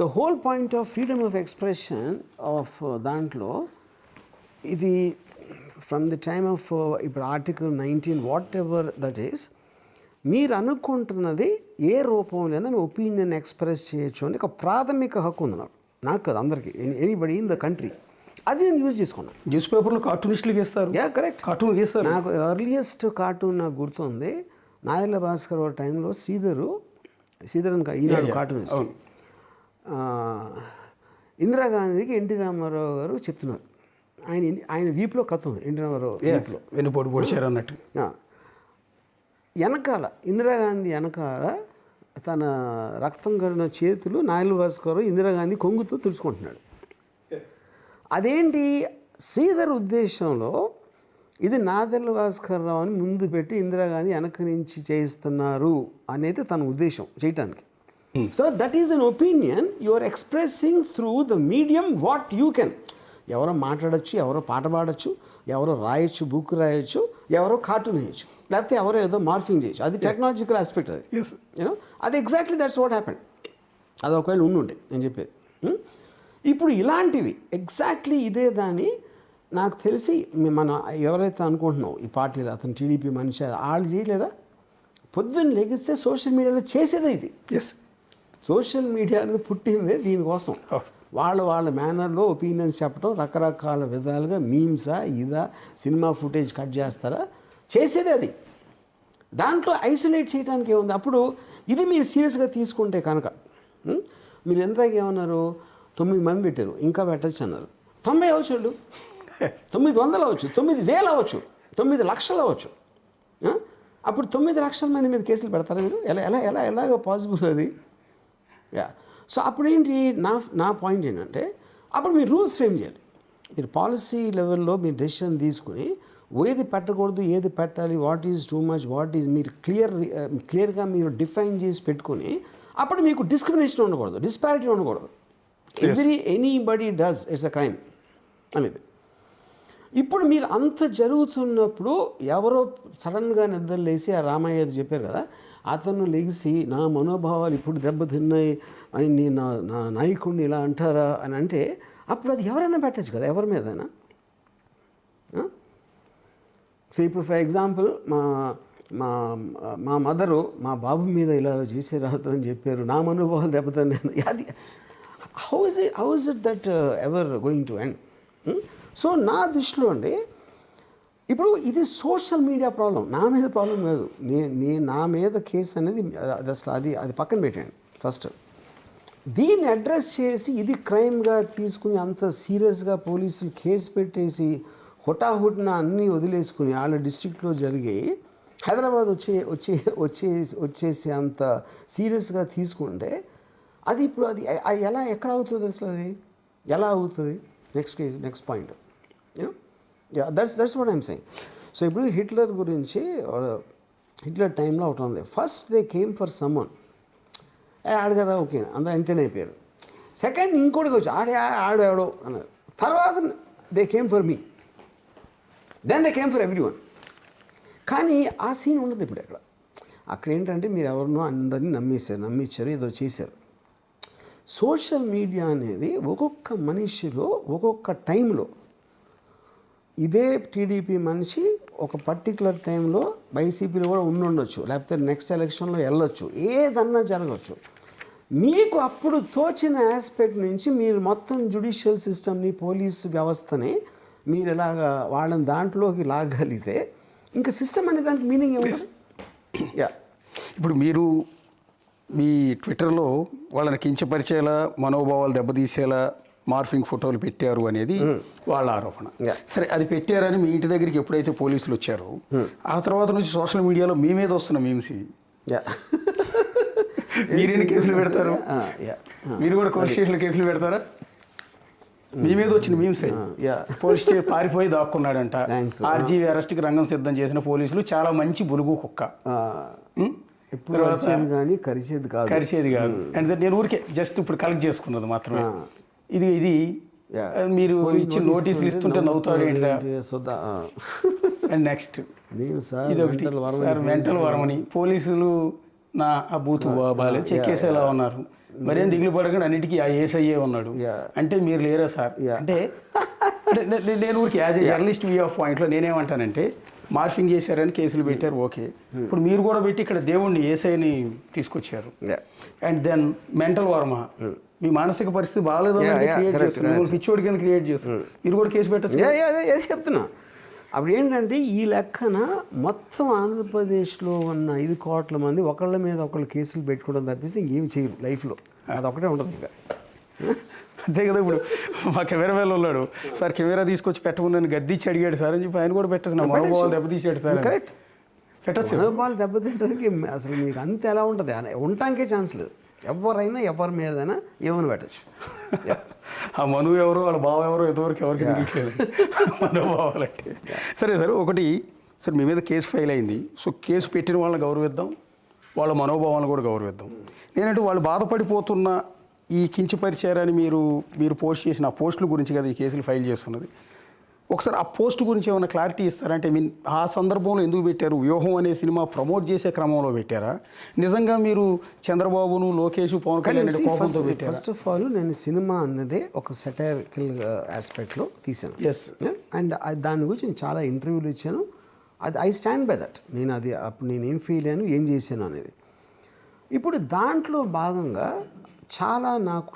The whole point of freedom of expression of దాంట్లో ఇది from the time of ఇప్పుడు article 19 what ever that is, మీరు అనుకుంటున్నది ఏ రూపంలోనే మీ opinion express చేయొచ్చు అని ఒక ప్రాథమిక హక్కు ఉంది నాకు కాదు, అందరికీ, ఎనీబడి ఇన్ ద కంట్రీ. అది నేను యూజ్ చేసుకున్నాను. న్యూస్ పేపర్లో కార్టూనిస్టులు గీస్తారు. కరెక్ట్, కార్టూన్ గీస్తారు. నాకు ఎర్లియస్ట్ కార్టూన్ నాకు గుర్తుంది, నాదెళ్ల భాస్కర్ ఒక టైంలో శ్రీధర్ అని ఈనాడు కార్టూనిస్ట్, ఇందిరాగాంధీకి ఎన్టీ రామారావు గారు చెప్తున్నారు, ఆయన వీపులో కథ ఉంది, ఎన్టీ రామారావు వీపులో వెన్నుపోటు పొడిచారు అన్నట్టు. వెనకాల ఇందిరాగాంధీ వెనకాల తన రక్తం కడిన చేతులు నాయలు భాస్కర్ ఇందిరాగాంధీ కొంగుతో తుడుచుకుంటున్నాడు. అదేంటి శ్రీధర్ ఉద్దేశంలో ఇది నాదెళ్ల భాస్కర్ రావు అని ముందు పెట్టి ఇందిరాగాంధీ వెనక నుంచి చేయిస్తున్నారు అనేది తన ఉద్దేశం చేయటానికి. So that is an opinion you are expressing through the medium what you can. ఎవరో మాట్లాడచ్చు, ఎవరో పాట పాడచ్చు, ఎవరో రాయొచ్చు, బుక్ రాయొచ్చు, ఎవరో కార్టూన్ వేయచ్చు, లేకపోతే ఎవరో ఏదో మార్ఫింగ్ చేయొచ్చు. అది టెక్నాలజికల్ ఆస్పెక్ట్. అది యూనో అది ఎగ్జాక్ట్లీ దట్స్ వాట్ హ్యాపెండ్. అది ఒకవేళ ఉండుంటే నేను చెప్పేది. ఇప్పుడు ఇలాంటివి ఎగ్జాక్ట్లీ ఇదే దాన్ని నాకు తెలిసి మనం ఎవరైతే అనుకుంటున్నాం ఈ పార్టీలో అతను టీడీపీ మనిషి వాళ్ళు చేయలేదా? పొద్దున్న లెగిస్తే సోషల్ మీడియాలో చేసేదే ఇది. సోషల్ మీడియా అనేది పుట్టిందే దీనికోసం. వాళ్ళ మేనర్లో ఒపీనియన్స్ చెప్పడం, రకరకాల విధాలుగా మీమ్సా ఇదా సినిమా ఫుటేజ్ కట్ చేస్తారా, చేసేదే అది. దాంట్లో ఐసోలేట్ చేయడానికి ఏముంది? అప్పుడు ఇది మీరు సీరియస్గా తీసుకుంటే కనుక మీరు ఎంతగా ఏమన్నారు, 9 మంది పెట్టారు, ఇంకా పెట్టచ్చు అన్నారు. 90 అవ్వచ్చు, 900 అవ్వచ్చు, 9000 అవ్వచ్చు, 9 లక్షలు అవ్వచ్చు. అప్పుడు 9 లక్షల మంది మీద కేసులు పెడతారా మీరు? ఎలాగో పాసిబుల్ అది? సో అప్పుడేంటి నా పాయింట్ ఏంటంటే, అప్పుడు మీరు రూల్స్ ఫ్రేమ్ చేయాలి. మీరు పాలసీ లెవెల్లో మీరు డెసిషన్ తీసుకుని ఏది పెట్టకూడదు, ఏది పెట్టాలి, what is too much, what is మీరు క్లియర్గా మీరు డిఫైన్ చేసి పెట్టుకుని అప్పుడు మీకు డిస్క్రిమినేషన్ ఉండకూడదు, డిస్పారిటీ ఉండకూడదు. Anybody does it's a crime అనేది. ఇప్పుడు మీరు అంత జరుగుతున్నప్పుడు ఎవరో సడన్గా నిద్రలేసి ఆ రామయ్య చెప్పారు కదా, అతను లెగిసి నా మనోభావాలు ఇప్పుడు దెబ్బతిన్నాయి అని నా నాయకుడిని ఇలా అంటారా అని అంటే అప్పుడు అది ఎవరైనా పెట్టచ్చు కదా, ఎవరి మీదైనా. సో ఇప్పుడు ఫర్ ఎగ్జాంపుల్ మా మదరు మా బాబు మీద ఇలా చేసే రాదని చెప్పారు, నా మనోభావాలు దెబ్బతిన్నాను. అది how is it that ever going to end? So నా దృష్టిలో అండి ఇప్పుడు ఇది సోషల్ మీడియా ప్రాబ్లం, నా మీద ప్రాబ్లం కాదు. నా మీద కేసు అనేది అసలు అది పక్కన పెట్టండి. ఫస్ట్ దీన్ని అడ్రస్ చేసి ఇది క్రైమ్గా తీసుకుని అంత సీరియస్గా పోలీసులు కేసు పెట్టేసి హుటాహుటిన అన్నీ వదిలేసుకుని వాళ్ళ డిస్ట్రిక్ట్లో జరిగి హైదరాబాద్ వచ్చేసి అంత సీరియస్గా తీసుకుంటే అది ఇప్పుడు అది ఎక్కడ అవుతుంది అసలు? అది ఎలా అవుతుంది? Next point that's what I'm saying. So ఇప్పుడు హిట్లర్ గురించి, హిట్లర్ టైంలో ఒకటి ఉంది, first they came for someone, ఆడు కదా ఓకే అందరూ ఎంటర్టైన్ అయిపోయారు. సెకండ్ ఇంకోటికి వచ్చి ఆడాడో అన్నారు. తర్వాత they came for me, then they came for everyone. కానీ ఆ సీన్ ఉండదు ఇప్పుడు అక్కడ ఏంటంటే మీరు ఎవరినో అందరినీ నమ్మించారు, ఏదో చేశారు. సోషల్ మీడియా అనేది ఒక్కొక్క మనిషిలో ఒక్కొక్క టైంలో, ఇదే టీడీపీ మనిషి ఒక పర్టికులర్ టైంలో వైసీపీలో కూడా ఉండొచ్చు, లేకపోతే నెక్స్ట్ ఎలక్షన్లో వెళ్ళొచ్చు, ఏదన్నా జరగవచ్చు. మీకు అప్పుడు తోచిన ఆస్పెక్ట్ నుంచి మీరు మొత్తం జ్యుడిషియల్ సిస్టమ్ని, పోలీసు వ్యవస్థని మీరు ఇలాగా వాళ్ళని దాంట్లోకి లాగలిగితే ఇంకా సిస్టమ్ అనే దానికి మీనింగ్ ఏముంటుంది? ఇప్పుడు మీరు మీ ట్విట్టర్లో వాళ్ళని కించపరిచేలా, మనోభావాలు దెబ్బతీసేలా మార్ఫింగ్ ఫోటోలు పెట్టారు అనేది వాళ్ళ ఆరోపణ. సరే, అది పెట్టారని మీ ఇంటి దగ్గరికి ఎప్పుడైతే పోలీసులు వచ్చారో ఆ తర్వాత నుంచి సోషల్ మీడియాలో మీ మీద వస్తున్న మీమ్స్ మీరేం కేసులు పెడతారు? మీరు కూడా పోలీస్ స్టేషన్లో కేసులు పెడతారా? మీ మీద వచ్చిన మీమ్స్ పోలీస్ స్టేషన్ పారిపోయి దాక్కున్నాడంట, ఆర్జీవీ అరెస్ట్కి రంగం సిద్ధం చేసిన పోలీసులు, చాలా మంచి బులుగు కుక్క, కానీ కరిచేది కాదు. అండ్ నేను ఊరికే జస్ట్ ఇప్పుడు కలెక్ట్ చేసుకున్నది మాత్రమే. ఇది మీరు ఇచ్చిన నోటీసులు ఇస్తుంటే నవ్వుతాడు ఏంటి? అండ్ నెక్స్ట్ ఇదొకటి, మెంటల్ వరమని పోలీసులు నా ఆ బూతు బాగాలేదు చెక్కేసేలా ఉన్నారు, మరేం దిగులు పడకుండా అన్నిటికీ ఆ ఏసయ్యే ఉన్నాడు అంటే మీరు లేరా సార్ అంటే నేను ఊరికి as a journalist view of పాయింట్లో నేనేమంటానంటే మార్ఫింగ్ చేశారని కేసులు పెట్టారు ఓకే, ఇప్పుడు మీరు కూడా పెట్టి ఇక్కడ దేవుణ్ణి ఏసైని తీసుకొచ్చారు. అండ్ దెన్ మెంటల్ వర్మ మీ మానసిక పరిస్థితి బాగాలేదు క్రియేట్ చేస్తారు, పిచ్చోడి కింద క్రియేట్ చేస్తారు, మీరు కూడా కేసు పెట్టచ్చు. అదే చెప్తున్నా. అప్పుడు ఏంటంటే ఈ లెక్కన మొత్తం ఆంధ్రప్రదేశ్లో ఉన్న 5 కోట్ల మంది ఒకళ్ళ మీద ఒకళ్ళు కేసులు పెట్టుకోవడం తప్పిస్తే ఇంకేమి చేయరు లైఫ్లో, అదొకటే ఉండదు ఇంకా. అంతే కదా. ఇప్పుడు మా కెమెరా వేలు ఉన్నాడు సార్, కెమెరా తీసుకొచ్చి పెట్టమని గద్దిచ్చి అడిగాడు సార్ అని చెప్పి ఆయన కూడా పెట్టచ్చు, నా మనోభావాలు దెబ్బతీసాడు సార్. కరెక్ట్, పెట్టచ్చు. మనోభావాలు దెబ్బతింటానికి అసలు మీకు అంత ఎలా ఉంటుంది ఉండటానికే ఛాన్స్ లేదు. ఎవరైనా ఎవరి మీదైనా ఏమని పెట్టచ్చు. ఆ మనువు ఎవరో వాళ్ళ బావ ఎవరో ఎంతవరకు ఎవరికి తెలియట్లేదు మనోభావాలు అంటే. సరే సార్, ఒకటి సార్ మీ మీద కేసు ఫైల్ అయింది, సో కేసు పెట్టిన వాళ్ళని గౌరవిద్దాం, వాళ్ళ మనోభావాలను కూడా గౌరవిద్దాం. నేనంటే వాళ్ళు బాధపడిపోతున్న ఈ కించపరిచారని మీరు పోస్ట్ చేసిన ఆ పోస్టుల గురించి కదా ఈ కేసులు ఫైల్ చేస్తున్నది. ఒకసారి ఆ పోస్ట్ గురించి ఏమైనా క్లారిటీ ఇస్తారంటే మీన్ ఆ సందర్భంలో ఎందుకు పెట్టారు? వ్యూహం అనే సినిమా ప్రమోట్ చేసే క్రమంలో పెట్టారా, నిజంగా మీరు చంద్రబాబును లోకేష్ పవన్ కళ్యాణ్ కోపంతో పెట్టారా? ఫస్ట్ ఆఫ్ ఆల్ నేను సినిమా అన్నదే ఒక సెటైరికల్ ఆస్పెక్ట్లో తీసాను. ఎస్. అండ్ దాని గురించి నేను చాలా ఇంటర్వ్యూలు ఇచ్చాను. అది ఐ స్టాండ్ బై దట్. నేను అది అప్పుడు నేను ఏం ఫీల్ అయ్యాను, ఏం చేశాను అనేది. ఇప్పుడు దాంట్లో భాగంగా చాలా నాకు